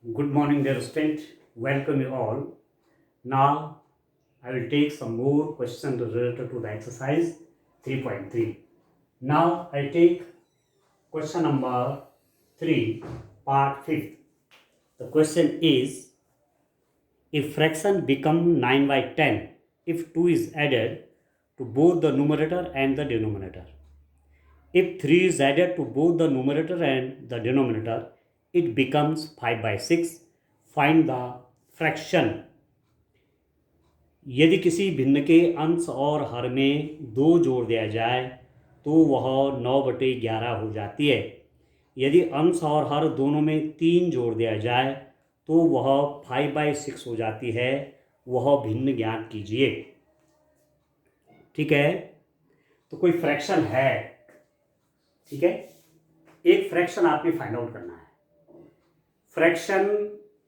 Good morning, dear student. Welcome you all. Now, I will take some more questions related to the exercise 3.3. Now, I take question number 3, part 5th. The question is, if fraction become 9 by 10, if 2 is added to both the numerator and the denominator. If 3 is added to both the numerator and the denominator, it becomes 5 by 6. Find the fraction. यदि किसी भिन्न के अंश और हर में 2 जोड़ दिया जाए तो वह 9/11 हो जाती है। यदि अंश और हर दोनों में 3 जोड़ दिया जाए तो वह 5/6 हो जाती है। वह भिन्न ज्ञात कीजिए। ठीक है, तो कोई फ्रैक्शन है, ठीक है, एक फ्रैक्शन आपने फाइंड आउट करना है। Fraction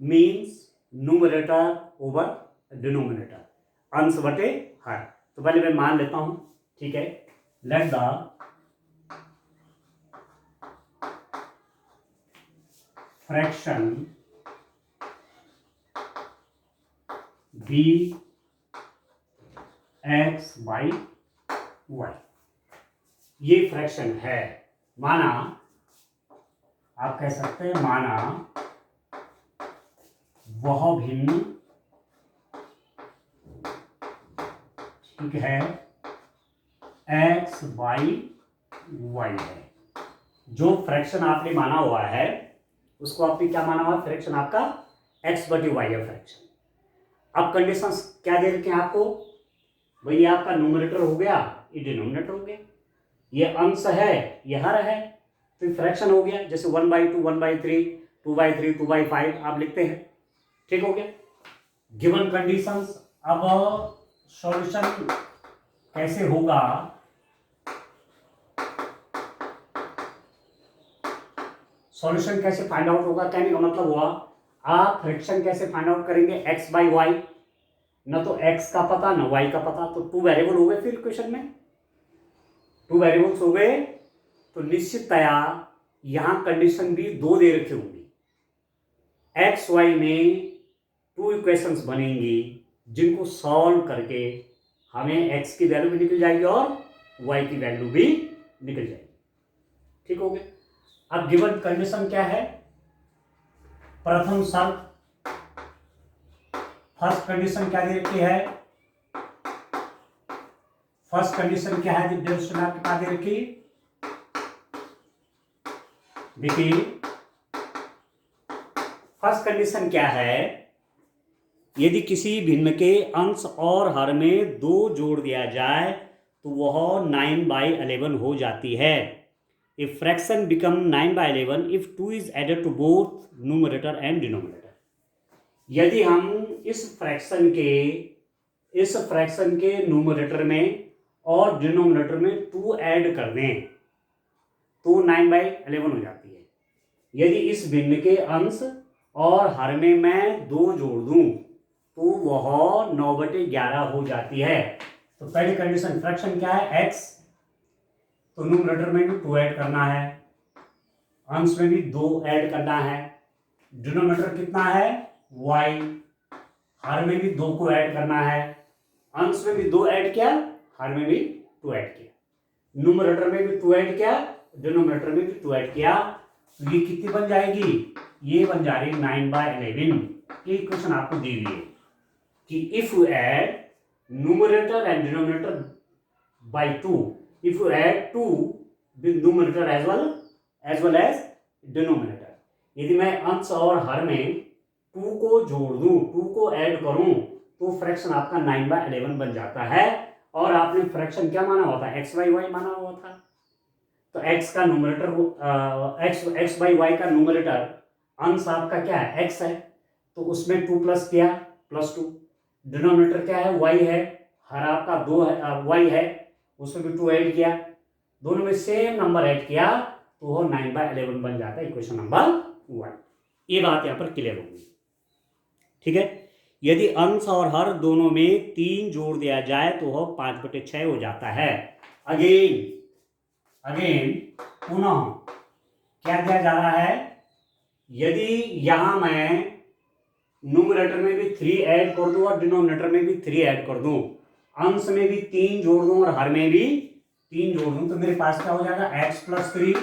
means numerator over denominator, अंश बटे हर। तो पहले मैं मान लेता हूं, ठीक है। Let the fraction be x by y. ये फ्रैक्शन है। माना, आप कह सकते हैं माना वह भिन्न, ठीक है, x बाई वाई है। जो फ्रैक्शन आपने माना हुआ है उसको आपने क्या माना हुआ है? फ्रैक्शन आपका x बटी वाई है फ्रैक्शन। अब कंडीशंस क्या दे रखे हैं आपको? भाई ये आपका न्यूमरेटर हो गया, ये डिनोमिनेटर हो गया, ये अंश है, ये हर है, तो फ्रैक्शन हो गया। जैसे 1/2, 1/3, 2/3, 2/5 आप लिखते हैं, ठीक हो गया। Given conditions. अब सॉल्यूशन कैसे होगा? सॉल्यूशन कैसे फाइंड आउट होगा? कहने का मतलब हुआ आप फ्रैक्शन कैसे फाइंड आउट करेंगे? x by y. न तो x का पता न y का पता, तो 2 वेरिएबल हो गए। फिर इक्वेशन में 2 वेरिएबल्स हो गए तो निश्चितया यहां कंडीशन भी 2 दे रखी होंगी। x y में 2 इक्वेशंस बनेंगी जिनको सॉल्व करके हमें x की वैल्यू भी निकल जाएगी और y की वैल्यू भी निकल जाएगी। ठीक हो गया। अब गिवन कंडीशन क्या है? प्रथम शर्त, फर्स्ट कंडीशन क्या दे रखी है? फर्स्ट कंडीशन क्या है? डेरिवेशन आपके पास दे रखी, देखिए फर्स्ट कंडीशन क्या है? यदि किसी भिन्न के अंश और हर में 2 जोड़ दिया जाए तो वह 9/11 हो जाती है। If fraction become 9/11 if 2 is added to both numerator and denominator. यदि हम इस फ्रैक्शन के न्यूमरेटर में और डिनोमिनेटर में 2 ऐड कर दें तो 9/11 हो जाती है। यदि इस भिन्न के अंश और हर में मैं 2 जोड़ दूं तो वह 9/11 हो जाती है। तो पहली कंडीशन फ्रैक्शन क्या है? x, तो न्यूमरेटर में भी 2 ऐड करना है, अंश में भी 2 ऐड करना है, डिनोमिनेटर कितना है? y, हर में भी 2 को ऐड करना है, अंश में भी 2 ऐड किया, हर में भी 2 ऐड किया, न्यूमरेटर में भी 2 ऐड किया, डिनोमिनेटर में भी 2 ऐड किया, तो ये कितनी बन जाएगी? ये बन जा रही 9/11। ये इक्वेशन आपको दी हुई है कि if you add numerator and denominator by 2, if you add 2 with numerator as well as denominator, यदि मैं अंश और हर में 2 को जोड़ दूं, 2 को ऐड करूं तो फ्रैक्शन आपका 9/11 बन जाता है। और आपने फ्रैक्शन क्या माना हुआ था? x बाई वाई माना हुआ था। तो x का न्यूमरेटर x बाई वाई का न्यूमरेटर अंश आपका क्या है? x है, तो उसमें 2 प्लस किया, +2। डिनोमिनेटर क्या है? y है, हर आपका 2 है, y है, उसमें भी 2 ऐड किया, दोनों में सेम नंबर ऐड किया तो वो 9/11 बन जाता है। Equation number 1। ये बात यहां पर क्लियर होगी, ठीक है। यदि अंश और हर दोनों में 3 जोड़ दिया जाए तो वह 5/6 हो जाता है। अगेन पुनः क्या दिया जा रहा है? यदि यहां मैं न्यूमरेटर में भी 3 ऐड कर दूं और डिनोमिनेटर में भी 3 ऐड कर दूं, अंश में भी 3 जोड़ दूं और हर में भी 3 जोड़ दूं, तो मेरे पास क्या हो जाएगा, x प्लस 3,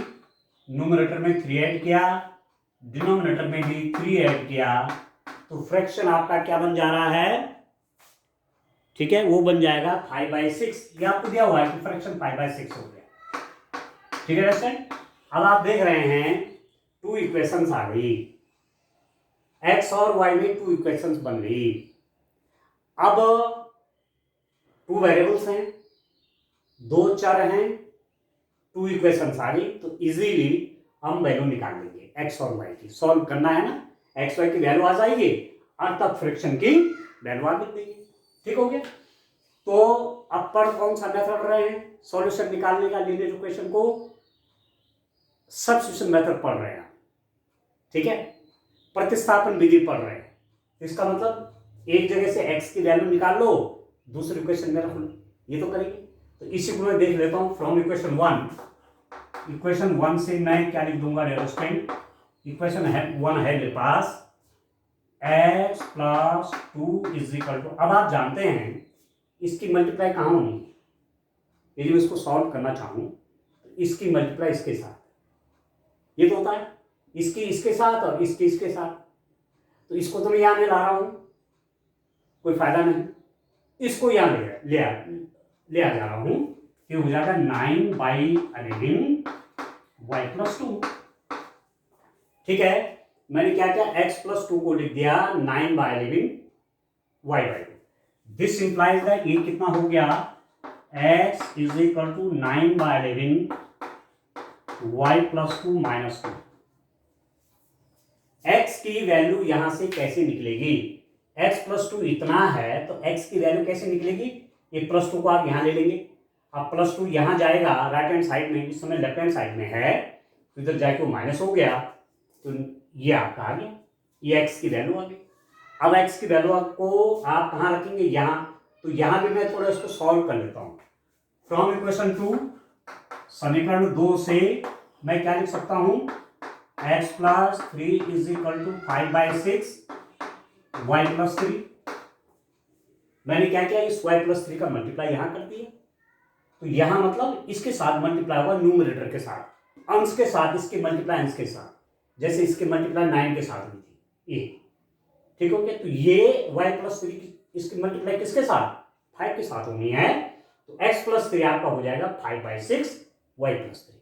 न्यूमरेटर में 3 ऐड किया, डिनोमिनेटर में भी 3 ऐड किया, तो फ्रैक्शन आपका क्या बन जा रहा है, ठीक है, वो बन जाएगा 5/6। ये आपको दिया हुआ है कि फ्रैक्शन 5/6 हो गया, ठीक है स्टूडेंट। अब आप देख रहे हैं 2 इक्वेशंस आ गई, x और y में 2 इक्वेशंस बन गई। अब 2 वेरिएबल्स हैं, 2 चर हैं, 2 इक्वेशंस आ गई, तो इजीली हम वैल्यू निकाल लेंगे x और y की। सॉल्व करना है ना, x y की वैल्यू आ जाएगी और तब फ्रैक्शन की वैल्यू आ देंगे, ठीक हो गया। तो अब पर कौन सा मेथड रहे हैं सॉल्यूशन निकालने का, लीनियर इक्वेशन को सब्स्टिट्यूशन मेथड पढ़ रहे हैं, ठीक है, प्रतिस्थापन विधि पढ़ रहे हैं। इसका मतलब एक जगह से x की वैल्यू निकाल लो, दूसरे इक्वेशन में रख लो, ये तो करेंगे। तो इसी को मैं देख लेता हूं फ्रॉम इक्वेशन 1 से मैं क्या लिख दूंगा डियर स्टूडेंट, इक्वेशन 1 है मेरे पास x plus 2 is equal to, अब आप जानते हैं इसकी मल्टीप्लाई कहाँ होनी है, यदि मैं इसको सॉल्व करना चाहूँ तो इसकी मल्टीप्लाई इसके साथ, ये तो होता है इसकी इसके साथ और इसकी इसके साथ, तो इसको तो मैं यहाँ ले ला रहा हूँ, कोई फायदा नहीं, इसको यहाँ ले आ जा रहा हूँ, ये हो जाएगा 9/11 y प्लस 2, ठीक है। मैंने क्या किया, x प्लस 2 को लिख दिया 9/11 y/2, दिस इंप्लाइज दैट ये कितना हो गया, x is equal to 9/11 y plus 2 minus 2। x की वैल्यू यहां से कैसे निकलेगी, x प्लस 2 इतना है तो x की वैल्यू कैसे निकलेगी, ये प्लस 2 को आप यहां ले लेंगे, अब प्लस 2 यहां जाएगा राइट हैंड साइड में, इस समय लेफ्ट हैंड साइड में है तो इधर जाके माइनस हो गया, तो ये आपका आ गया, ये x की वैल्यू आ गई। अब x की वैल्यू को आप कहाँ रखेंगे, यहाँ, तो यहाँ भी मैं थोड़ा इसको सॉल्व कर लेता हूँ। फ्रॉम इक्वेशन 2, समीकरण 2 से मैं क्या लिख सकता हूँ, x plus 3 is equal to 5/6 y plus 3। मैंने क्या किया, इस y प्लस 3 का मल्टीप्लाई यहाँ कर दिया, तो यहाँ मतलब इसके साथ मल्टीप्लाई होगा न्यूमरेटर के साथ, अंश के साथ, इसके मल्टीप्लाई अंश के साथ, जैसे इसके मल्टीप्लाई 9 के साथ हुई थी ये, ठीक हो गया। तो ये y प्लस 3 इसकी मल्टीप्लाई किसके साथ, 5 के साथ होनी है, तो x प्लस 3 आपका हो जाएगा 5/6 y प्लस 3।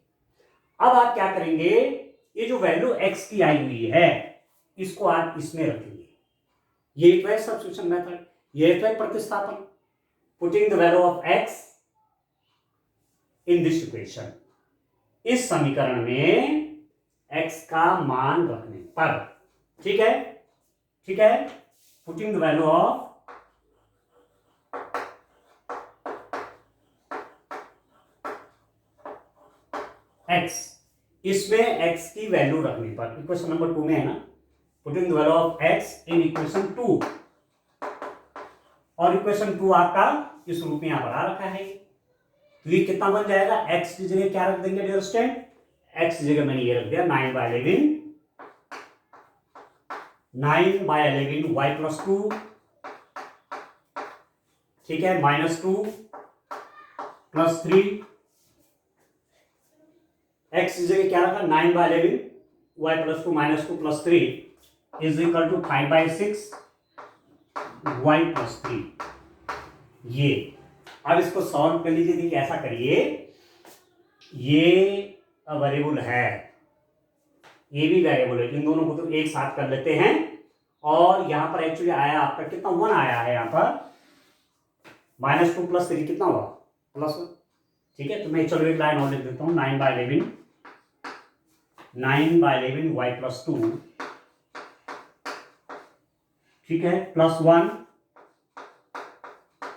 अब आप क्या करेंगे, ये जो वैल्यू x की आई हुई है इसको आप इसमें रखेंगे, ये तो है सब्स्टिट्यूशन मेथड, ये तो है प्रतिस्थापन, putting the value of x in this equation, इस समीकरण में x का मान रखने पर, ठीक है, ठीक है, putting the value of x, इसमें x की वैल्यू रखने पर, इक्वेशन नंबर 2 में है ना, putting the value of x in equation 2, और इक्वेशन 2 आपका इस रूप में यहां बना रखा है, तो ये कितना बन जाएगा, x की जगह क्या रख देंगे डियर स्टूडेंट, x की जगह मैंने ये रख दिया 9/11 y प्लस 2, ठीक है, -2 प्लस 3, x की जगह क्या रखा 9/11 y plus 2 -2 plus 3 is equal to 5/6 y plus 3। ये अब इसको सॉल्व कर लीजिए, देखिए ऐसा करिए, ये वेरिएबल है, ये भी वेरिएबल है, इन दोनों को तो एक साथ कर लेते हैं, और यहां पर एक्चुअली आया आपका कितना 1 आया है, यहां पर -2 प्लस 3 कितना हुआ, +1, ठीक है। तो मैं चलो एक लाइन और लिख देता हूं, 9/11 y प्लस 2, ठीक है, +1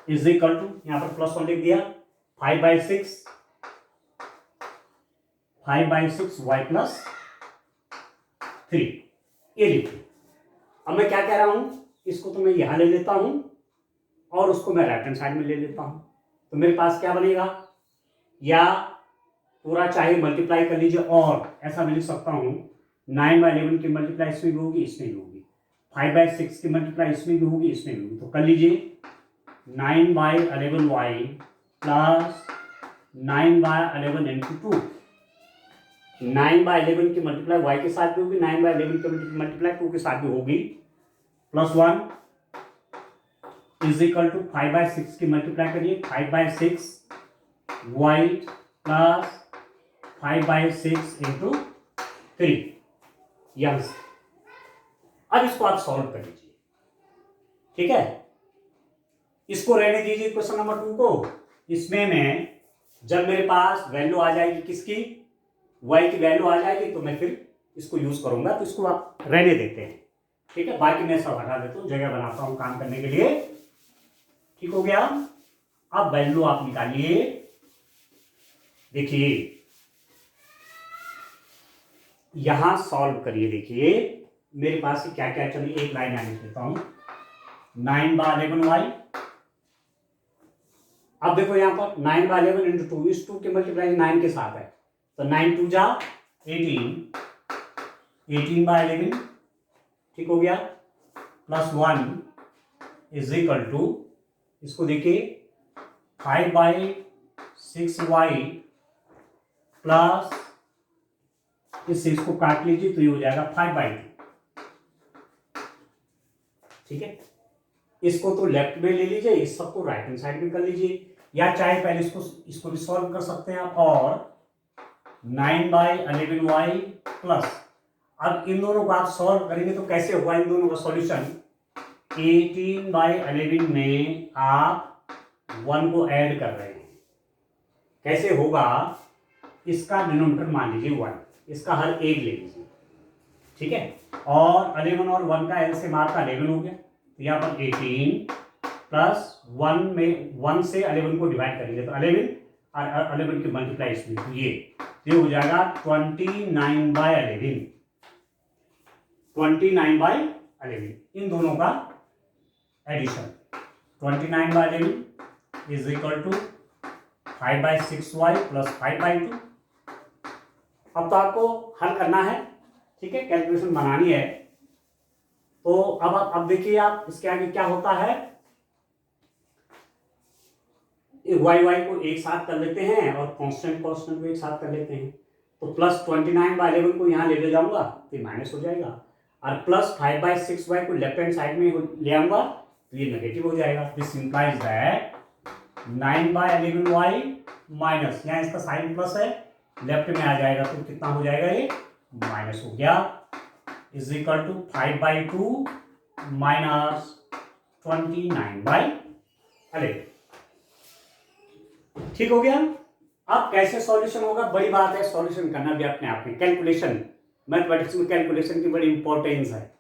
इज इक्वल टू, यहां पर +1 लिख दिया, 5/6 y प्लस 3, ये लिखिए। अब मैं क्या कह रहा हूं, इसको तो मैं यहां ले लेता हूं और उसको मैं राइट हैंड साइड में ले लेता हूं, तो मेरे पास क्या बनेगा, या पूरा चाहे मल्टीप्लाई कर लीजिए और ऐसा मैं लिख सकता हूं 9/11 की मल्टीप्लाई इसमें भी होगी, इसमें भी होगी। 5/6 की मल्टीप्लाई इसमें भी होगी, इसमें भी होगी। तो कर लीजिए 9/11y प्लस 9/11 इंटू 2। 9/11 की मल्टीप्लाई y के साथ भी होगी, 9/11 की मल्टीप्लाई 2 के साथ भी होगी, प्लस 1 इज इक्वल टू 5/6 की मल्टीप्लाई करिए, 5/6 y प्लस 5/6 इंटू 3। यहां से अब इसको आप सॉल्व कर लीजिए, ठीक है। इसको रहने दीजिए क्वेश्चन नंबर 2 को। इसमें मैं जब मेरे पास वैल्यू आ जाएगी किसकी, y की वैल्यू आ जाएगी, तो मैं फिर इसको यूज करूंगा। तो इसको आप रहने देते हैं, ठीक है। बाकी मैं सब हटा देता हूं, जगह बनाता हूं काम करने के लिए। ठीक हो गया। अब वैल्यू आप निकालिए। देखिए यहां सॉल्व करिए। देखिए मेरे पास क्या क्या, चलिए एक लाइन आने देता हूं। 9/11y, अब देखो यहां पर 9/11 इंटू 2, इस 2 की मल्टीप्लाई 9 के साथ है, तो 9 2 जा 18, 18/11, ठीक हो गया, प्लस 1 इज इक्वल टू, इसको देखिए 5/6y प्लस, इससे इसको काट लीजिए तो ये हो जाएगा 5/2, ठीक है। इसको तो लेफ्ट में ले लीजिए, इस सबको राइट हैंड साइड में कर लीजिए, या चाहे पहले इसको भी सॉल्व कर सकते हैं आप। और 9/11y प्लस, अब इन दोनों को आप सॉल्व करेंगे तो कैसे होगा इन दोनों का सॉल्यूशन, 18/11 में आप 1 को ऐड कर रहे हैं, कैसे होगा, इसका डिनोमिनेटर मान लीजिए 1, इसका हर एक ले लीजिए, ठीक है। और 11 और 1 का एलसीएम आपका 11 हो गया, तो यहाँ पर 18 प्लस 1 में 1 से 11 को डिवाइड करेंगे तो 11 और 11 की मल्टीप्लाई इसमें, तो ये हो जाएगा 29/11, 29/11 इन दोनों का addition. 29/11 is equal to 5/6y plus 5/2। अब तो आपको हल करना है, ठीक है, कैलकुलेशन बनानी है। तो अब देखिए आप इसके आगे क्या होता है, y को एक साथ कर लेते हैं और कांस्टेंट को एक साथ कर लेते हैं। तो प्लस 29/11 को यहाँ ले जाऊंगा तो माइनस हो जाएगा, और प्लस 5/6y को लेफ्ट हैंड साइड में ले आऊंगा तो ये नेगेटिव हो जाएगा। This implies that 9/11y minus, यहाँ इसका साइन प्लस है, लेफ्ट में आ जाएगा तो कितना हो जाएगा, ये माइनस हो गया, इज इक्वल टू 5/2 माइनस 29/11, ठीक हो गया। अब कैसे सॉल्यूशन होगा, बड़ी बात है सॉल्यूशन करना भी अपने आप में, कैलकुलेशन, मैथमेटिक्स में कैलकुलेशन की बड़ी इंपॉर्टेंस है।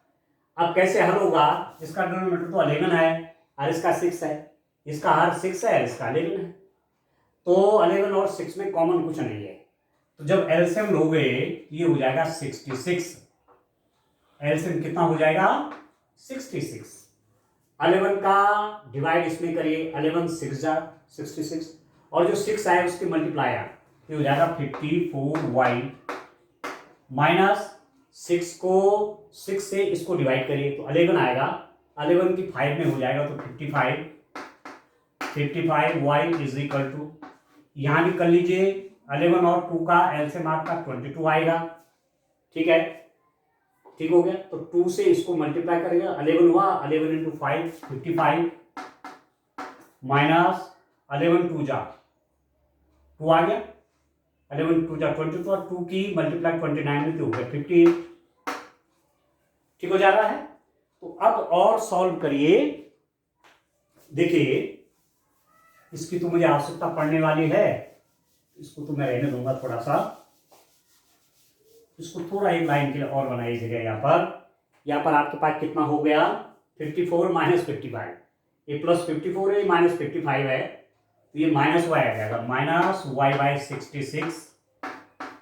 अब कैसे हल होगा, इसका डिनोमिनेटर तो 11 है और इसका 6 है, इसका हर 6 है, इसका 11 है, तो 11 और 6 में कॉमन कुछ नहीं है, तो जब एलसीएम लोगे ये हो जाएगा 66। एलसीएम कितना हो जाएगा, 66। 11 का डिवाइड इसमें करिए, 11 6 जा 66, और जो 6 आए उसकी मल्टीप्लायर, ये हो जाएगा 54y माइनस 6 को 6 से इसको डिवाइड करिए तो 11 आएगा, 11 की 5 में हो जाएगा तो 55y इज इक्वल टू, यहां भी कर लीजिए 11 और 2 का एलसीएम आपका 22 आएगा, ठीक है, ठीक हो गया। तो 2 से इसको मल्टीप्लाई करेगा, 11 हुआ, 11 इंटू 5 55 माइनस 11 2 जा 2 आ गया, 11 2 जा 22 और 2 की मल्टीप्लाई 29 में तो हो गया 58, ठीक हो जा रहा है। तो अब और सॉल्व करिए। देखिए इसकी तो मुझे आवश्यकता पड़ने वाली है, इसको तो मैं रहने दूंगा थोड़ा सा, इसको थोड़ा एक लाइन के लिए और बनाई जगह। यहाँ पर आपके पास कितना हो गया, 54 माइनस 55, ये प्लस 54 है, माइनस 55 है, तो ये माइनस वाई आ जाएगा, minus y/66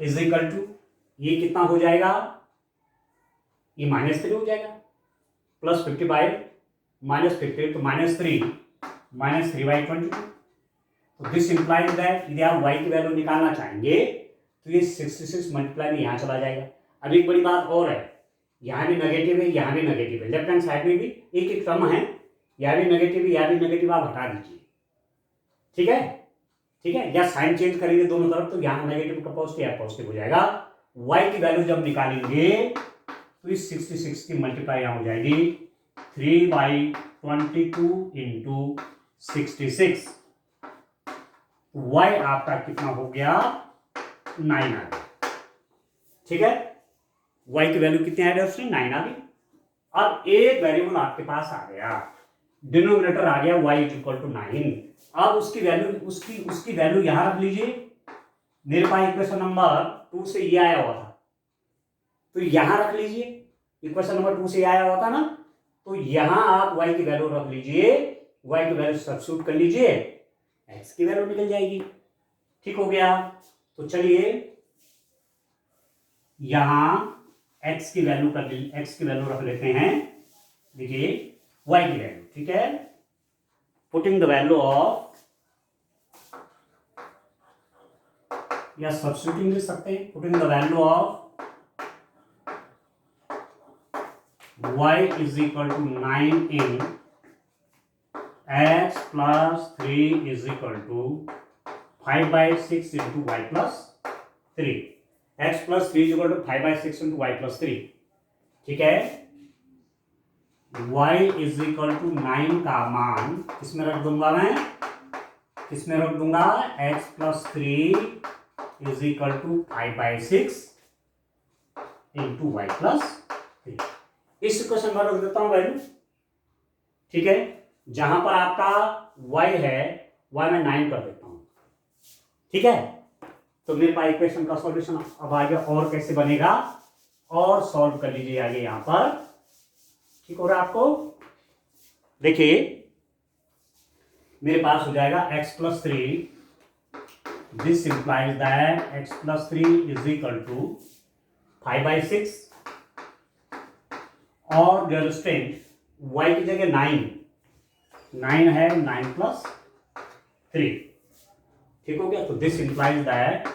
is equal to, ये कितना हो जाएगा, ये -3 हो जाएगा, प्लस 55 माइनस 58 तो -3 -3/22। तो दिस इंप्लाइज दैट यदि आप y की वैल्यू निकालना चाहेंगे तो ये 66 मल्टीप्लाई में यहाँ चला जाएगा, अब एक बड़ी बात और है, यहाँ भी नेगेटिव है, यहाँ भी नेगेटिव है, लेफ्ट हैंड साइड में भी एक एक टर्म है, यहाँ भी नेगेटिव है, यहाँ भी नेगेटिव, आप हटा दीजिए। ठीक है, ठीक है, या साइन चेंज करेंगे दोनों तरफ तो यहाँ नेगेटिव का पॉजिटिव या पॉजिटिव हो जाएगा। y की वैल्यू जब निकालेंगे तो इस 66 की मल्टीप्लाई यहाँ हो जाएगी 3/22 इंटू 66। y आपका कितना हो गया 9 आ गया। ठीक है, y की वैल्यू कितनी आ गई उसमें 9 आ गई। अब एक वेरिएबल आपके पास आ गया, डिनोमिनेटर आ गया y इक्वल टू 9। अब उसकी वैल्यू यहां रख लीजिए। मेरे पास इक्वेशन नंबर 2 से ये आया हुआ था, तो यहां रख लीजिए। इक्वेशन नंबर 2 से ये आया हुआ था ना, तो यहां आप y की वैल्यू रख लीजिए, y की वैल्यू सब्स्टिट्यूट कर लीजिए, x की वैल्यू निकल जाएगी। ठीक हो गया। तो चलिए यहां x की वैल्यू रख लेते हैं। देखिए y की वैल्यू, ठीक है, पुटिंग द वैल्यू ऑफ, या सब्स्टिट्यूटिंग लिख सकते हैं, putting the value of y is equal to 9 in x plus 3 is equal to 5/6 into y plus 3। x plus 3 is equal to 5/6 into y plus 3। ठीक है, y is equal to 9 का मान किसमें रख दूंगा मैं, किसमें रख दूंगा, x plus 3 is equal to 5/6 into y plus 3। इस इक्वेशन में रख देता हूं वैल्यू। ठीक है, जहां पर आपका y है, y में 9 कर देता हूं। ठीक है, तो मेरे पास इक्वेशन का सॉल्यूशन अब आ गया। और कैसे बनेगा, और सॉल्व कर लीजिए आगे यहां पर। ठीक हो रहा है आपको। देखिए मेरे पास हो जाएगा x plus 3, this implies that x plus 3 is equal to 5/6 और डेरिस्टेंट y की जगह 9 है, 9 प्लस 3। ठीक हो गया। तो this implies that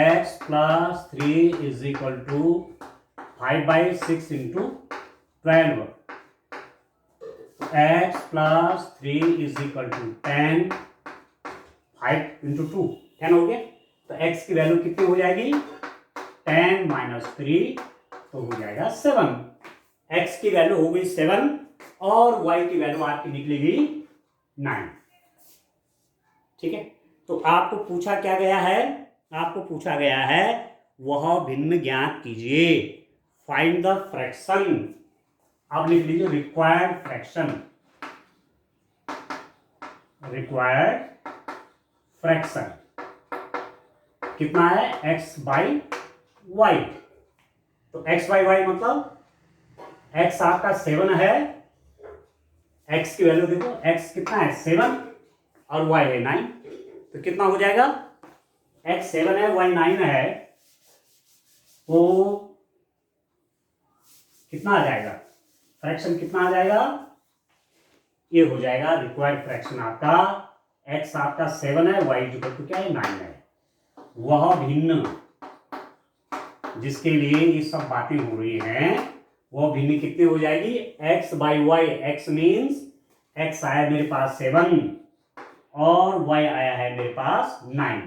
x plus 3 is equal to 5/6 into 12। x plus 3 is equal to 10, 5 into 2 10 हो गया। तो x की वैल्यू कितनी हो जाएगी, 10 माइनस 3 तो हो जाएगा 7। x की वैल्यू हो गई 7 और y की वैल्यू आपकी निकलेगी 9। ठीक है, तो आपको पूछा क्या गया है, आपको पूछा गया है वह भिन्न ज्ञात कीजिए, फाइंड द फ्रैक्शन। आप लिख लीजिए रिक्वायर्ड फ्रैक्शन, रिक्वायर्ड फ्रैक्शन कितना है, x/y। तो x/y मतलब x आपका 7 है, x की वैल्यू देखो, x कितना है 7 और y है 9, तो कितना हो जाएगा, x 7 है y 9 है, तो कितना आ जाएगा, फ्रैक्शन कितना आ जाएगा, ये हो जाएगा रिक्वायर्ड फ्रैक्शन आपका, x आपका 7 है, y इक्वल टू क्या है 9 है। वह भिन्न जिसके लिए ये सब बातें हो रही हैं, वो भिन्न कितनी हो जाएगी, x/y। x मीन्स x आया मेरे पास 7 और y आया है मेरे पास 9,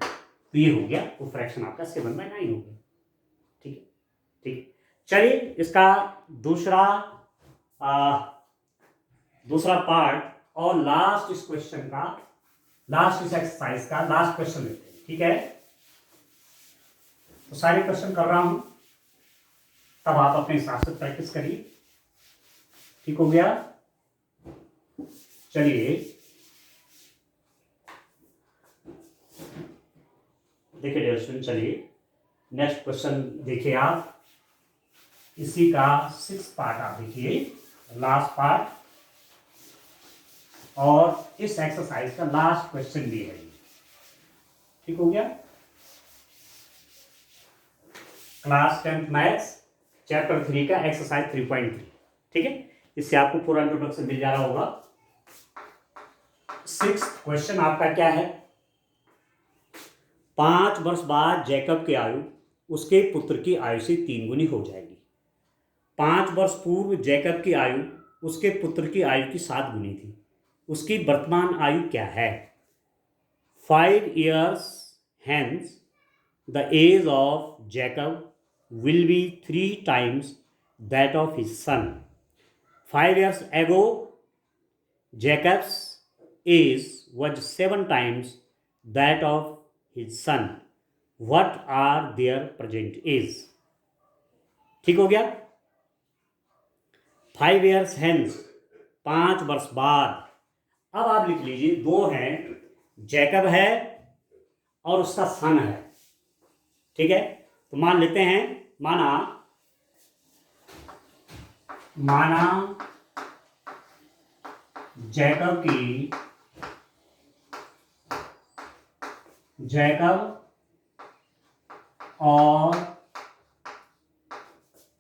तो ये हो गया, तो फ्रैक्शन आपका 7/9 हो गया। ठीक है, ठीक, चलिए इसका दूसरा पार्ट और लास्ट इस क्वेश्चन का, लास्ट इस एक्सरसाइज का लास्ट क्वेश्चन लेते हैं। ठीक है, तो सारे क्वेश्चन कर रहा हूं, तब आप अपने हिसाब से प्रैक्टिस करिए। ठीक हो गया। चलिए देखिए डियर स्टूडेंट, चलिए नेक्स्ट क्वेश्चन देखिए आप, इसी का 6th पार्ट आप देखिए, लास्ट पार्ट, और इस एक्सरसाइज का लास्ट क्वेश्चन भी है। ठीक हो गया। क्लास 10th मैथ्स चैप्टर 3 का एक्सरसाइज 3.3। ठीक है, इससे आपको पूरा इंट्रोडक्शन मिल जा रहा होगा। 6th क्वेश्चन आपका क्या है, 5 वर्ष बाद जैकब की आयु उसके पुत्र की आयु से 3 गुनी हो जाएगी। 5 वर्ष पूर्व जैकब की आयु उसके पुत्र की आयु की 7 गुनी थी। उसकी वर्तमान आयु क्या है? 5 years hence the age of Jacob will be 3 times that of his son. 5 years ago Jacob's age was 7 times that of his son. What are their present age? ठीक हो गया। 5 years hence, 5 वर्ष बाद। अब आप लिख लीजिए, 2 हैं, जैकब है और उसका सन है। ठीक है, तो मान लेते हैं, माना जैकब और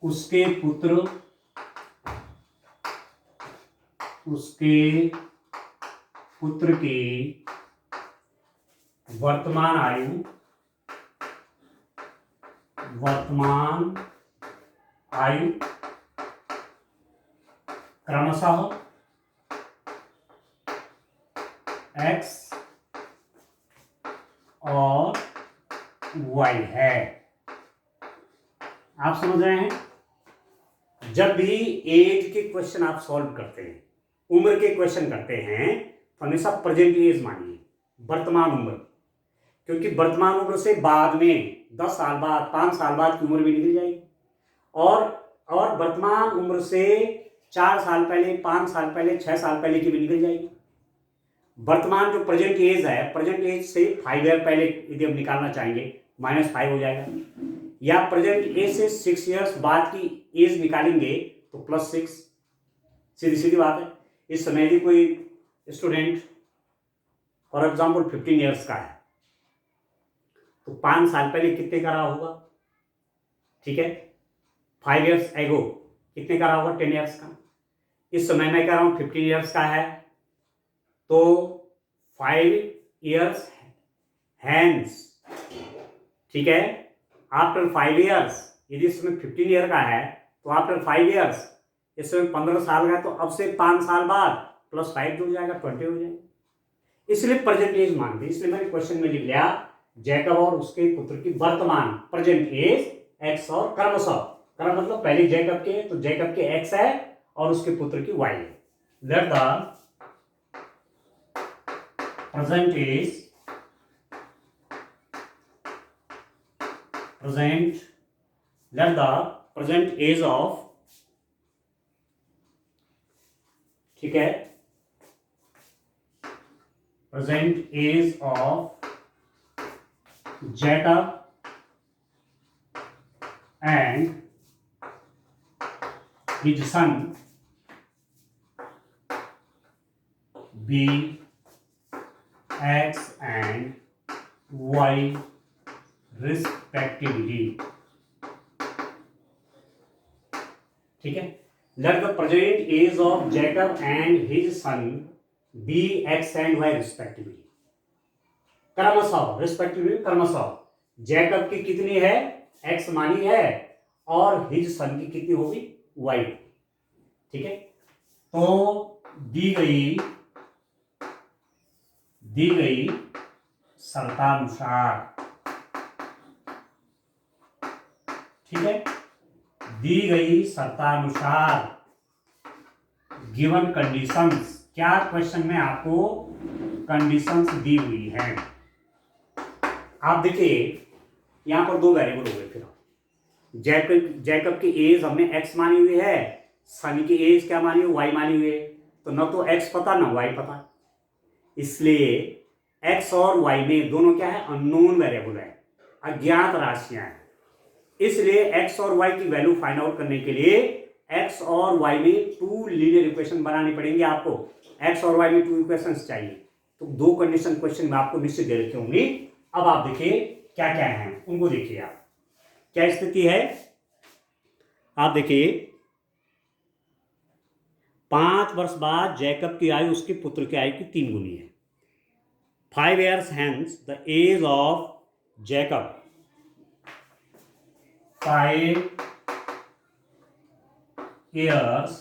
उसके पुत्र की वर्तमान आयु क्रमशः x और y है। आप समझ रहे हैं? जब भी एज के क्वेश्चन आप सॉल्व करते हैं, उम्र के क्वेश्चन करते हैं, तो हमेशा प्रेजेंट एज मानिए, वर्तमान उम्र, क्योंकि वर्तमान उम्र से बाद में 10 साल बाद, 5 साल बाद की उम्र भी निकल जाएगी, और वर्तमान उम्र से 4 साल पहले, 5 साल पहले, 6 साल पहले की भी निकल जाएगी। वर्तमान जो प्रेजेंट एज है, प्रेजेंट एज से 5 ईयर पहले यदि हम निकालना चाहेंगे, -5 हो जाएगा, या प्रेजेंट एज से 6 ईयर्स बाद की एज निकालेंगे तो +6। सीधी सीधी बात है। इस समय यदि कोई स्टूडेंट फॉर एग्जाम्पल 15 ईयर्स का है, तो 5 साल पहले कितने का रहा होगा? ठीक है, 5 ईयर्स एगो कितने का रहा होगा? 10 ईयर्स का। इस समय मैं कह रहा हूं 15 ईयर्स का है, तो 5 ईयर्स हैंस, ठीक है, आफ्टर 5 ईयर्स, यदि इसमें 15 ईयर का है तो आफ्टर 5 ईयर्स, इसमें 15 साल का है, तो अब से 5 साल बाद +5 जुड़ जाएगा, 20 हो जाएगा। इसलिए प्रेजेंट एज मानते हैं। इसलिए मैंने क्वेश्चन में लिख लिया, जैकब और उसके पुत्र की वर्तमान प्रेजेंट एज x और क्रमशः, क्रम मतलब पहले जैकब के, तो जैकब के x है और उसके पुत्र की y है। Let the present age of, ठीक है, present age of Jacob and his son be x and y respectively। ठीक है, let the present age of Jacob and his son be x and y respectively। क्रमशः, respectively क्रमशः, Jacob की कितनी है? x मानी है, और हिज सन की कितनी होगी? y। ठीक है, तो दी गई शर्तानुसार, ठीक है, दी गई शर्तानुसार, गिवन कंडीशंस, क्या क्वेश्चन में आपको कंडीशंस दी हुई है? आप देखिए, यहां पर 2 वेरिएबल हो गए। फिर जैकब की एज हमने x मानी हुई है, सन की एज क्या मानी हुई? y मानी हुई है, तो न तो x पता न y पता, इसलिए x और y में दोनों क्या है? अननोन वेरिएबल है, अज्ञात राशियां हैं। इसलिए x और y की वैल्यू फाइंड आउट करने के लिए x और y में 2 लीनियर इक्वेशन बनानी पड़ेंगे आपको। x और y में 2 इक्वेशंस चाहिए, तो 2 कंडीशन क्वेश्चन में आपको निश्चित दे रखी होंगी। अब आप देखिए क्या क्या है, उनको देखिए आप, क्या स्थिति है। आप देखिए, 5 वर्ष बाद जैकब की आयु उसके पुत्र की आयु की 3 गुनी है। 5 years hence the age of Jacob 5 years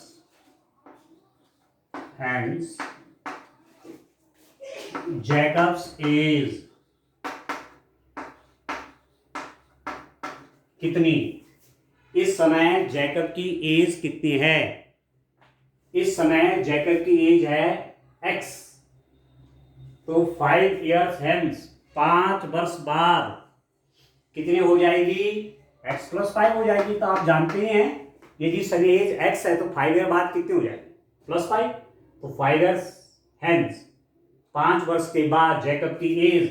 hence Jacob's age कितनी, इस समय जैकब की एज कितनी है, इस समय जैकब की एज है x, तो 5 years hence 5 वर्ष बाद कितनी हो जाएगी, x + 5 हो जाएगी। तो आप जानते हैं यदि सभी एज x है तो 5 ईयर बाद कितनी हो जाएगी, +5, तो 5 years hence 5 वर्ष के बाद जैकब की एज,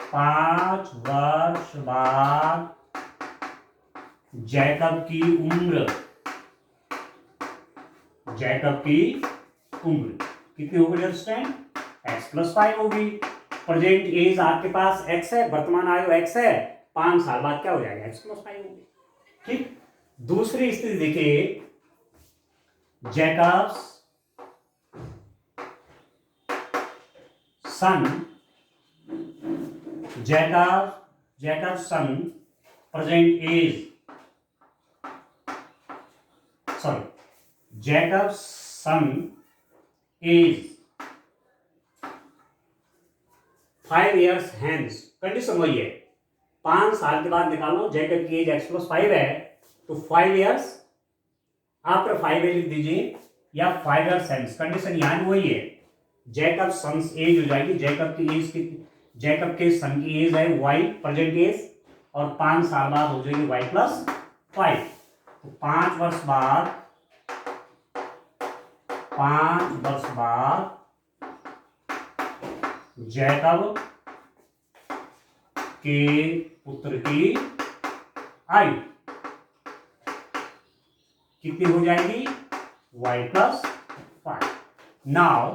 5 वर्ष बाद जैकब की उम्र, जैकब की उम्र कितनी होगी अंडरस्टैंड, x + 5 होगी। प्रेजेंट एज आपके पास x है, वर्तमान आयु x है, 5 साल बाद क्या हो जाएगा, x + 5 होगी। ठीक, दूसरी स्थिति देखिए, Jacob's son, Jacob son present age, Jacob's son is 5 years hence, condition वही है, 5 साल के बाद निकालो, जैकब की एज x + 5 है, तो 5 years आफ्टर 5 लिख दीजिए, या 5 years hence, कंडीशन यहाँ भी वही है, जैकब सन्स एज हो जाएगी, जैकब की एज कितनी, जैकब के सन की एज है y प्रेजेंट एज, और 5 साल बाद हो जाएगी y + 5, तो 5 वर्ष बाद, 5 वर्ष बाद जैकब के पुत्र की आयु कितनी हो जाएगी, y + 5। नाउ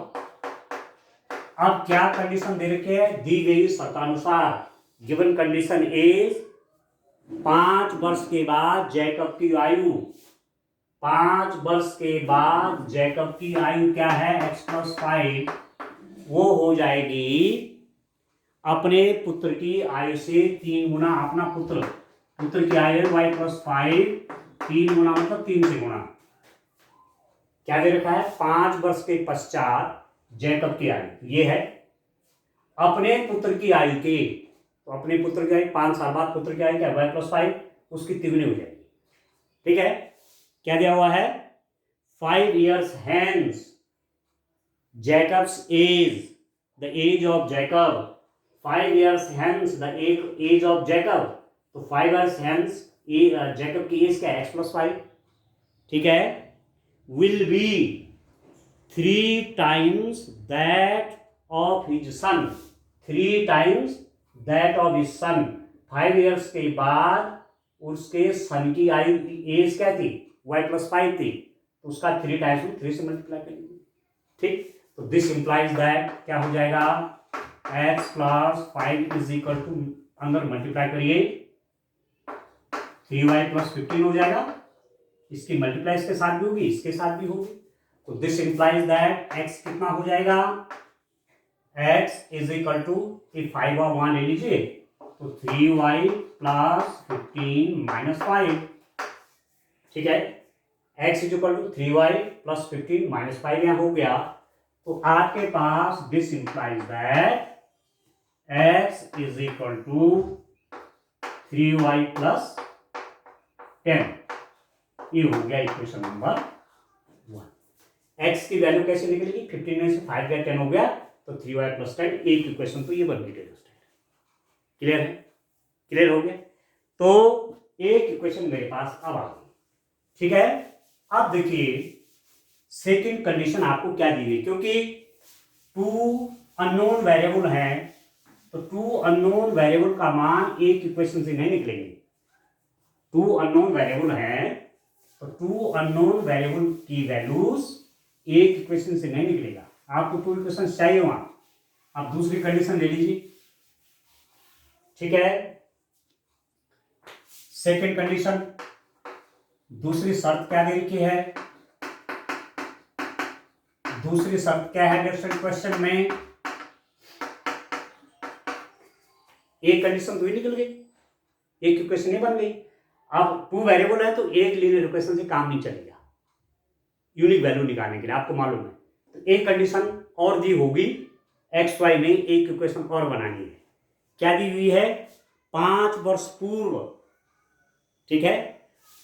अब क्या कंडीशन दे रखी है, दी गई शर्तानुसार, गिवन कंडीशन इज 5 वर्ष के बाद जैकब की आयु, 5 वर्ष के बाद जैकब की आयु क्या है, x + 5, वो हो जाएगी अपने पुत्र की आयु से 3 गुना, अपना पुत्र की आयु y + 5, 3 गुना मतलब 3 से गुना, क्या दे रखा है, 5 वर्ष के पश्चात जैकब की आयु, ये है अपने पुत्र की आयु की, तो अपने पुत्र की आयु 5 साल बाद पुत्र की आयु क्या, y + 5, उसकी तिगुनी हो जाएगी। ठीक है, क्या दिया हुआ है, 5 years hence Jacob's age, the age of Jacob, 5 years hence the age of Jacob, तो 5 years hence जैकब की एज क्या है, x + 5, ठीक है, will be 3 times that of his son, 3 times that of his son, 5 years के बाद उसके सन की आयु एज क्या थी, y + 5 थी, तो उसका 3 टाइम्स में 3 से मल्टीप्लाई करेंगे। ठीक, तो दिस इंप्लाइज दैट क्या हो जाएगा, x + 5 इज इक्वल टू, अंदर मल्टीप्लाई करिए, 3y + 15 हो जाएगा, इसकी मल्टीप्लाई इसके साथ भी होगी, इसके साथ भी होगी, तो दिस इंप्लाइज दैट x कितना हो जाएगा, x इज इक्वल टू, 5 और 1 ले लीजिए, तो 3y + 15 - 5, ठीक है, x is equal to 3y + 15 - 5 यहाँ हो गया, तो आपके पास this implies that x is equal to 3y + 10, ये हो गया इक्वेशन नंबर 1। x की वैल्यू कैसे निकलेगी, 15 में से 5 गया 10 हो गया, तो 3y + 10, एक इक्वेशन तो ये बन गई। क्लियर है, क्लियर हो गया, तो एक इक्वेशन मेरे पास अब आ गई। ठीक है, अब देखिए सेकंड कंडीशन आपको क्या दी गई, क्योंकि 2 अननोन वेरिएबल है, तो 2 अननोन वेरिएबल का मान एक इक्वेशन से नहीं निकलेंगे, 2 अननोन वेरिएबल है, तो 2 अननोन वेरिएबल की वैल्यूज एक इक्वेशन से नहीं निकलेगा, आपको 2 इक्वेशन चाहिए वहां, आप दूसरी कंडीशन ले लीजिए। ठीक है, सेकंड कंडीशन, दूसरी शर्त क्या दे रखी है, दूसरी शर्त क्या है क्वेश्चन में, एक कंडीशन तो ही निकल गई, एक इक्वेशन ही बन गई। अब 2 वेरिएबल है तो एक लीनियर इक्वेशन से काम नहीं चलेगा यूनिक वैल्यू निकालने के लिए, आपको मालूम है। तो एक कंडीशन और दी होगी, एक्स वाई में एक इक्वेशन और बनानी है। क्या दी हुई है? 5 वर्ष पूर्व, ठीक है,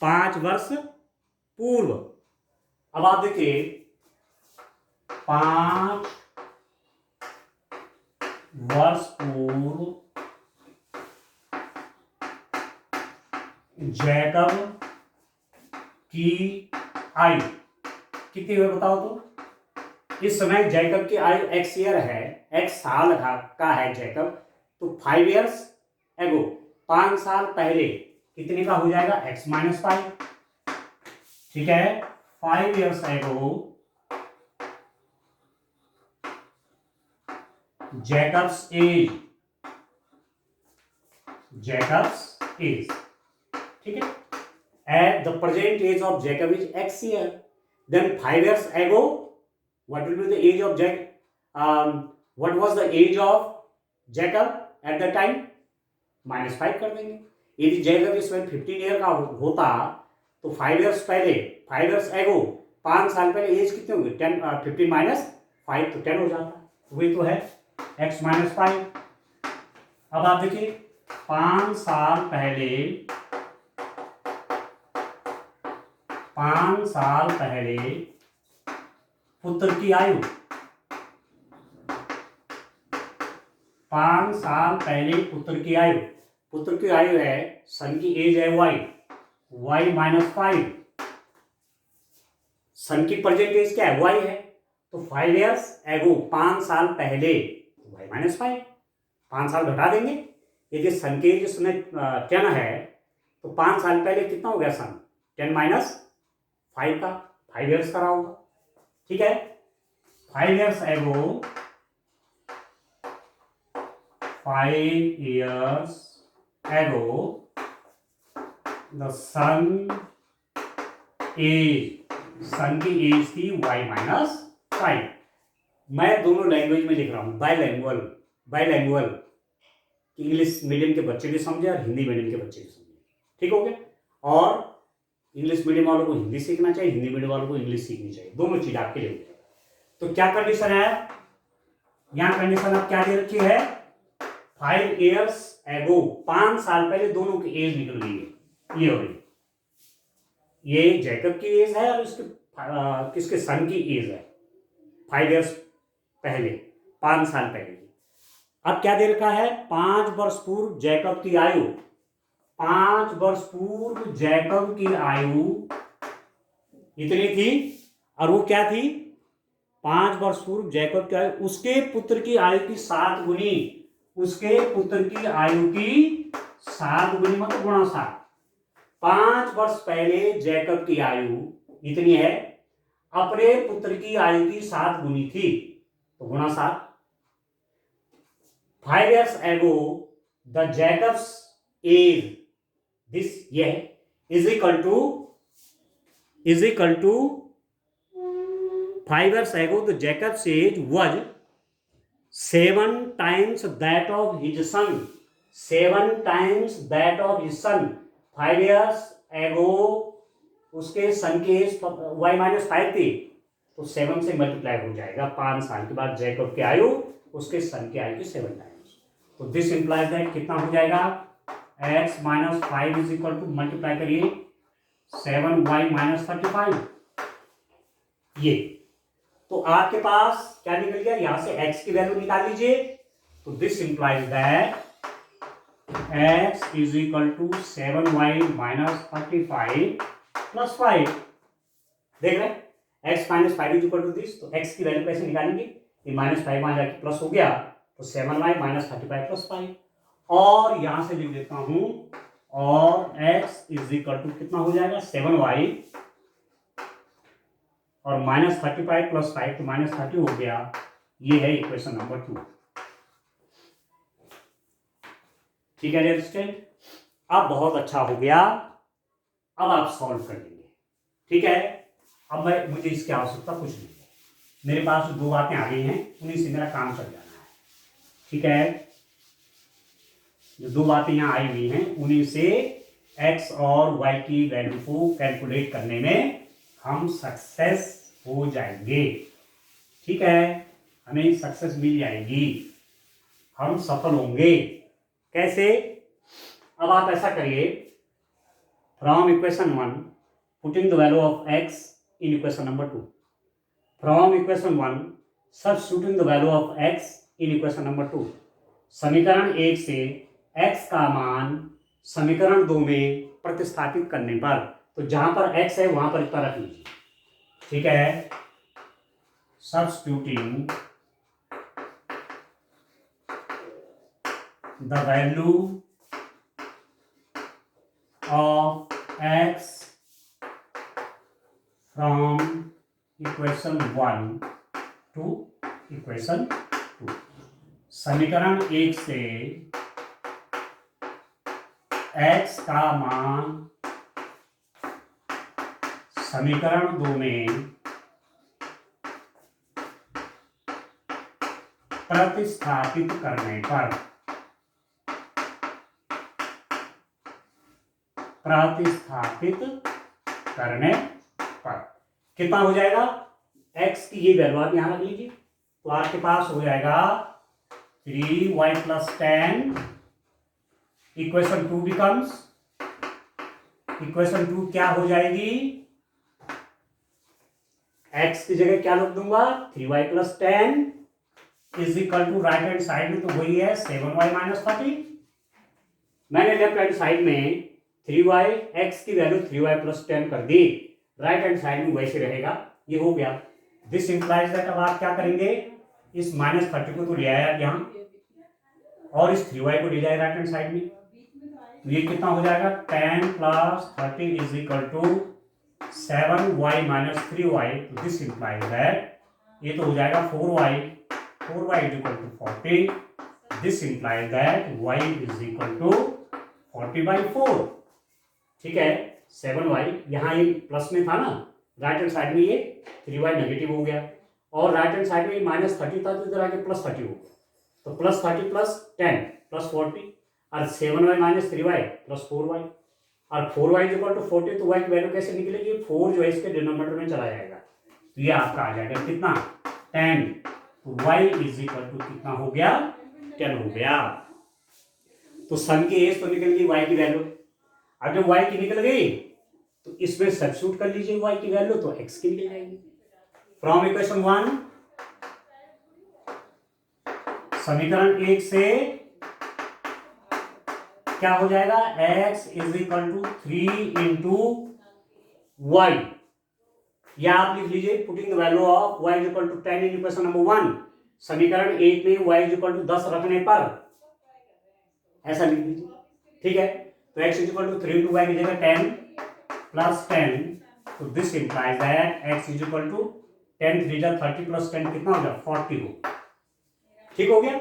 5 वर्ष पूर्व। अब आप देखिए 5 वर्ष पूर्व जैकब की आयु कितनी हुई बताओ तो। इस समय जैकब की आयु x ईयर है, x साल का है जैकब, तो 5 ईयर्स एगो, 5 साल पहले कितने का हो जाएगा? x माइनस 5, ठीक है। 5 ईयर्स एगो जैकब्स एज, ठीक है। At the present age of Jacob is X year. Then 5 years ago, what will be the age of what was the age of Jacob at that time? -5 कर देंगे। यदि Jacob इस समय 15 year का होता तो 5 ईयर्स पहले, 5 ईयर्स एगो, 5 साल पहले एज कितने होगी? 10, 15 माइनस 5 तो 10 हो जाता। वही तो है x माइनस 5। अब आप देखिए 5 साल पहले, 5 साल पहले पुत्र की आयु, 5 साल पहले पुत्र की आयु, पुत्र की आयु है, सन की एज है y माइनस 5, सन की प्रेजेंट एज क्या है? y है, तो 5 ईयर्स एगो, 5 साल पहले y माइनस 5, 5 साल घटा देंगे। यदि सन की एज इसमें 10 है तो 5 साल पहले कितना हो गया सन? 10 माइनस 5 का, 5 ईयर्स का रहा होगा, ठीक है। 5 years ago, 5 years ago the सन की एज थी y माइनस 5। मैं दोनों लैंग्वेज में लिख रहा हूं, बाइलैंग्वेल, इंग्लिश मीडियम के बच्चे भी समझे और हिंदी मीडियम के बच्चे भी समझे, ठीक हो गया। और इंग्लिश मीडियम वालों को हिंदी सीखना चाहिए, हिंदी मीडियम वालों को इंग्लिश सीखनी चाहिए, दोनों चीज आपके लिए होगी। तो क्या कंडीशन है यहां? कंडीशन आप क्या दे रखी है? 5 ईयर्स एगो, 5 साल पहले दोनों की एज निकल गई है, ये हो गई, ये जैकब की एज है और इसके किसके? सन की एज है 5 ईयर्स पहले, 5 साल पहले। अब क्या दे रखा है? 5 वर्ष पूर्व जैकब की आयु, 5 वर्ष पूर्व जैकब की आयु इतनी थी, और वो क्या थी? 5 वर्ष पूर्व जैकब की आयु उसके पुत्र की आयु की 7 गुनी, उसके पुत्र की आयु की 7 गुनी मतलब गुणा 7। 5 वर्ष पहले जैकब की आयु इतनी है, अपने पुत्र की आयु की 7 गुनी थी, तो गुणा 7। 5 years ago the Jacob's age, this is equal to 5 years ago the Jacob's age was 7 times that of his son, 7 times that of his son। 5 years ago उसके सन की एज y माइनस 5 थी, तो 7 से मल्टीप्लाई हो जाएगा। 5 साल के बाद जैकब की आयु उसके सन की आयु की 7 टाइम्स। तो दिस इंप्लाइज दैट कितना हो जाएगा? x minus 5 is equal to, multiply करिए 7y माइनस 35, ये। तो आपके पास क्या निकल गया? यहां से x की वैल्यू निकाल लीजिए, तो this implies that x is equal to 7y minus 35 plus 5। देख रहे हैं x minus 5 is equal to this, तो x की वैल्यू कैसे निकालेंगे? ये माइनस 5 वहां जाके प्लस हो गया, तो 7y माइनस 35 प्लस 5, और यहां से लिख देता हूं, और x इज इक्वल टू कितना हो जाएगा? 7y और माइनस 35 प्लस 5 तो माइनस 30 हो गया। ये है इक्वेशन नंबर 2, ठीक है डियर स्टूडेंट। अब बहुत अच्छा हो गया, अब आप सॉल्व कर लेंगे, ठीक है। अब मुझे इसकी आवश्यकता कुछ नहीं है, मेरे पास 2 बातें आ गई हैं, उन्हीं से मेरा काम चल जाना है, ठीक है। जो 2 बातें यहाँ आई हुई हैं उन्हीं से एक्स और वाई की वैल्यू को कैलकुलेट करने में हम सक्सेस हो जाएंगे। ठीक है, हमें सक्सेस मिल जाएगी, हम सफल होंगे। कैसे? अब आप ऐसा करिए, from equation 1 putting the value of x in equation number 2, from equation 1 substituting the value of x in equation number 2। समीकरण 1 से x का मान समीकरण 2 में प्रतिस्थापित करने पर, तो जहां पर x है वहां पर इतना रख लीजिए। ठीक है, substituting the value of x from equation 1 to equation 2। समीकरण 1 से x का मान समीकरण 2 में प्रतिस्थापित करने पर, कितना हो जाएगा? x की ये वैल्यू आप यहां रख लीजिए, तो आपके पास हो जाएगा 3y + 10। इक्वेशन 2 बिकम्स, इक्वेशन 2 क्या हो जाएगी? x की जगह क्या लिख दूंगा? 3y + 10 is equal to, right hand side में तो वही है 7y - 30। मैंने लेफ्ट हैंड साइड में 3y, x की वैल्यू 3y + 10 कर दी, राइट हैंड साइड में वैसे रहेगा। ये हो गया। दिस इंप्लाइज दैट, अब आप क्या करेंगे, इस -30 को तो ले आया यहाँ और इस 3y को ले जाए राइट हैंड साइड में, तो ये कितना हो जाएगा? 10 + 30 is equal to 7y - 3y। तो दिस इंप्लाइज दैट, ये तो हो जाएगा 4y is equal to 40। This implies that y is equal to 40/4। ठीक है, 7y यहाँ ये प्लस में था ना, राइट हैंड साइड में ये 3y नेगेटिव हो गया, और राइट हैंड साइड में -30 था तो इधर आके +30 हो गया, तो +30 + 10 + 40, और 7y - 3y + 4y, और 4y इज इक्वल टू 40। तो y की वैल्यू कैसे निकलेगी? 4 जो है इसके डिनोमिनेटर में चला जाएगा, तो ये आपका आ जाएगा कितना? 10। तो y इज इक्वल टू कितना हो गया? 10 हो गया। तो सन की एज तो निकल गई y की वैल्यू। अब जब y की निकल गई तो इसमें सब्स्टिट्यूट कर लीजिए y की वैल्यू, तो x की निकल जाएगी। फ्रॉम इक्वेशन 1, समीकरण 1 से क्या हो जाएगा? x is equal to 3 × y, या आप लिख लीजिए putting the value of y is equal to 10 in equation number 1। समीकरण 1 में y इज इक्वल टू 10 रखने पर ऐसा लिख लीजिए। ठीक है, तो x is equal to 3 × y की जगह 10 + 10, तो this implies that x is equal to 10 × 3 = 30 + 10 कितना हो जाएगा? 40 हो। ठीक हो गया।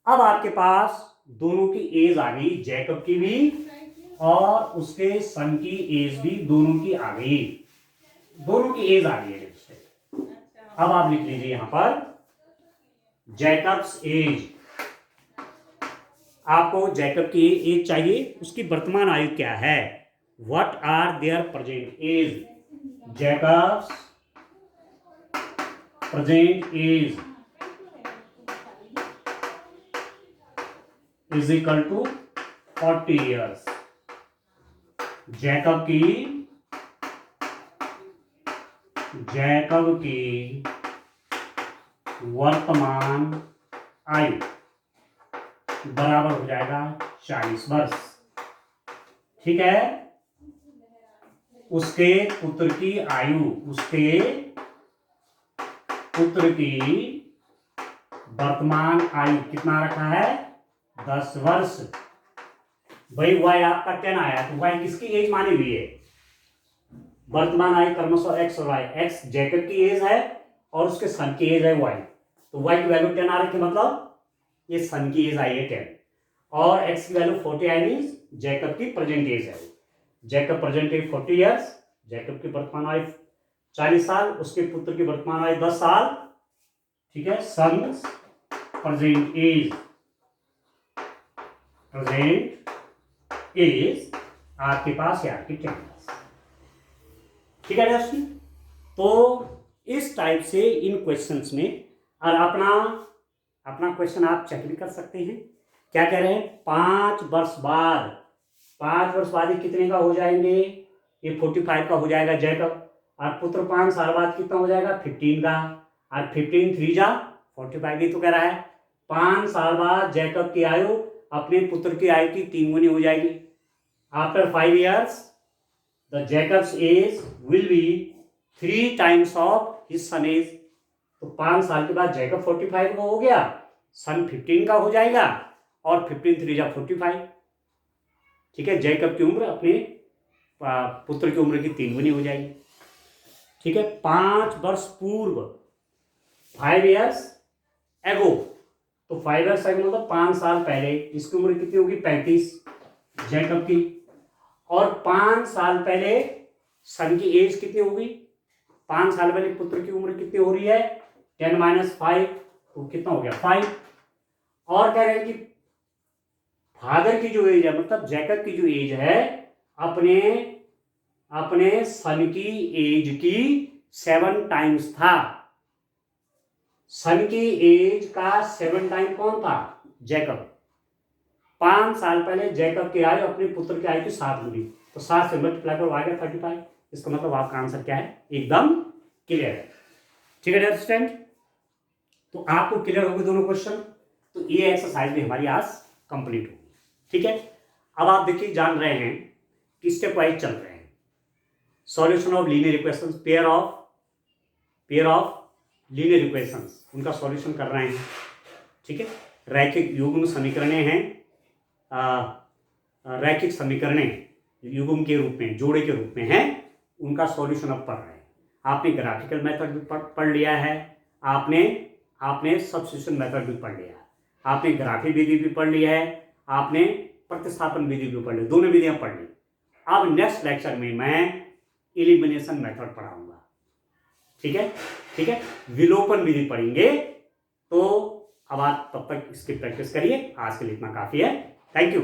अब आपके पास दोनों की एज आ गई, जैकब की भी और उसके सन की एज भी दोनों की आ गई, दोनों की एज आ गई है। अब आप लिख लीजिए यहां पर जैकब्स एज। आपको जैकब की एज चाहिए, उसकी वर्तमान आयु क्या है? What are their present age? Jacob's present age is equal to 40 years. Jacob की वर्तमान आयु बराबर हो जाएगा 40 वर्ष। ठीक है, उसके पुत्र की आयु, उसके पुत्र की वर्तमान आयु कितना रखा है? 10 वर्ष। भाई y आपका 10 आया, तो y किसकी एज मानी हुई है? वर्तमान आयु क्रमशः x और y। x जैकब की एज है और उसके सन की एज है y, तो y की वैल्यू 10 आ रही थी, मतलब ये सन की एज आई है 10, और x की वैल्यू 40 आई, मींस जैकब की प्रेजेंट एज है। Jacob present age 40 years, Jacob की वर्तमान आयु 40 साल, उसके पुत्र की वर्तमान आयु 10 साल। ठीक है, सन्स प्रेजेंट एज आपके पास या आपके टेन पास। ठीक है दोस्तों, तो इस टाइप से इन क्वेश्चंस में, और अपना क्वेश्चन आप चेक भी कर सकते हैं। क्या कह रहे हैं, 5 वर्ष बाद, 5 वर्ष बाद कितने का हो जाएंगे, ये 45 का हो जाएगा जैकब, और पुत्र 5 साल बाद कितना हो जाएगा, 15 का, और 15 3 जा 45, ये तो कह रहा है 5 साल बाद जैकब की आयु अपने पुत्र की आयु की 3 गुनी हो जाएगी। After 5 years the Jacob's age will be 3 times of his son age. तो 5 साल के बाद जैकब 45 का हो गया, सन 15 का हो जाएगा, और 15 3 जा 45। ठीक है, जैकब की उम्र अपने पुत्र की उम्र की 3 गुनी हो जाएगी। ठीक है, 5 वर्ष पूर्व, 5 years एगो, तो 5 years एगो मतलब 5 साल पहले, इसकी उम्र कितनी होगी, 35 जैकब की, और 5 साल पहले सन की एज कितनी होगी, 5 साल पहले पुत्र की उम्र कितनी हो रही है, 10 - 5, तो कितना हो गया 5। और कह रहे हैं कि फादर की जो एज है, मतलब जैकब की जो एज है, अपने सन की एज की 7 times था। सन की एज का 7 टाइम कौन था, जैकब। 5 साल पहले जैकब की आयु अपने पुत्र की आयु की 7 गुनी, तो 7 से मल्टीप्लाई करो आ गया 35। इसका मतलब आपका आंसर क्या है, एकदम क्लियर है। ठीक है डियर स्टूडेंट, तो आपको क्लियर होगी दोनों क्वेश्चन, तो ये एक्सरसाइज भी हमारी आज कंप्लीट होगी। ठीक है, अब आप देखिए जान रहे हैं कि स्टेप वाइज चल रहे हैं। Solution of linear equations, pair of linear equations, उनका सॉल्यूशन कर रहे हैं। ठीक है, रैखिक युग्म समीकरणें हैं, रैखिक समीकरणें युग्म के रूप में, जोड़े के रूप में हैं, उनका सॉल्यूशन अब पढ़ रहे हैं। आपने ग्राफिकल मेथड भी पढ़ लिया है, आपने सब्स्टिट्यूशन मेथड भी पढ़ लिया है, आपने ग्राफिक विधि भी पढ़ लिया है, आपने प्रतिस्थापन विधि भी पढ़ ली, दोनों विधियां पढ़ ली। अब नेक्स्ट लेक्चर में मैं एलिमिनेशन मेथड पढ़ाऊंगा। ठीक है, विलोपन विधि पढ़ेंगे। तो अब आप तब तक इसकी प्रैक्टिस करिए। आज के लिए इतना काफी है। Thank you.